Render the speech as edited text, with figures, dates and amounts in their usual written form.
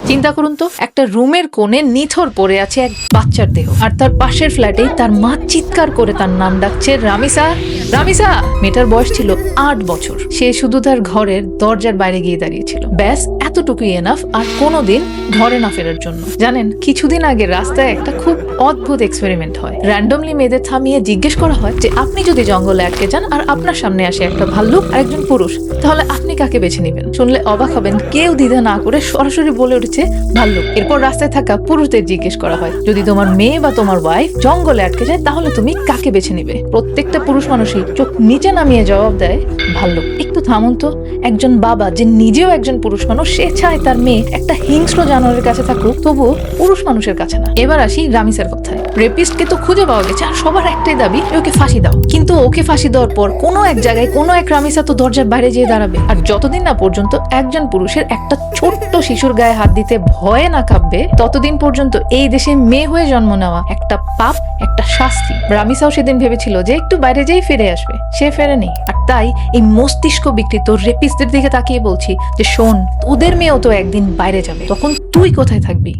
চিন্তা করুন তো, একটা রুমের কোণে নিথর পড়ে আছে এক বাচ্চার দেহ, আর তার পাশের ফ্ল্যাটেই তার মা চিৎকার করে তার নাম ডাকছে, রামিসা রামিসা। মেয়েটার বয়স ছিল 8 বছর। সে শুধু তার ঘরের দরজার বাইরে গিয়ে দাঁড়িয়েছিল, ব্যাস এতটুকুই এনাফ, আর কোনোদিন ঘরে না ফেরার জন্য। জানেন, কিছুদিন আগে রাস্তায় একটা খুব অদ্ভুত এক্সপেরিমেন্ট হয়। র্যান্ডমলি মেয়েদের থামিয়ে জিজ্ঞেস করা হয় যে আপনি যদি জঙ্গলে আটকে যান আর আপনার সামনে আসে একটা ভাল্লুক আর একজন পুরুষ, তাহলে আপনি কাকে বেছে নেবেন? শুনলে অবাক হবেন, কেউ দ্বিধা না করে সরাসরি বলে উঠেছে ভাল্লুক। এরপর রাস্তায় থাকা পুরুষদের জিজ্ঞেস করা হয়, যদি তোমার মেয়ে বা তোমার ওয়াইফ জঙ্গলে আটকে যায় তাহলে তুমি কাকে বেছে নিবে? প্রত্যেকটা পুরুষ মানুষই চোখ নিচে নামিয়ে জবাব দেয় ভাল্লুক। একটু থামুন তো, একজন বাবা যে নিজেও একজন পুরুষ মানুষ, সে চায় তার মেয়ে একটা হিংস্র জানোয়ারের কাছে থাকুক, তবুও পুরুষ মানুষের কাছে না। এবার আসি রামিসার কথায়। রেপিস্টকে তো খুঁজে পাওয়া গেছে, আর সবার একটাই দাবি ওকে ফাঁসি দাও। কিন্তু ওকে ফাঁসি দেওয়ার পর কোনো এক জায়গায় কোনো এক রামিসা তো দরজার বাইরে যেয়ে দাঁড়াবে, আর যতদিন না পর্যন্ত একজন পুরুষের একটা ছোট্ট শিশুর গায়ে হাত দিতে ভয়ে না কাঁপবে, ততদিন পর্যন্ত এই দেশে মেয়ে হয়ে জন্ম নেওয়া একটা পাপ, একটা শাস্তি। রামিসাও সেদিন ভেবেছিল যে একটু বাইরে যেই ফিরে আসবে, সে ফেরেনি। আর তাই এই মস্তিষ্ক বিকৃত রেপিস্টদের দিকে তাকিয়ে বলছি যে শোন, ওদের মেয়েও তো একদিন বাইরে যাবে, তখন তুই কোথায় থাকবি?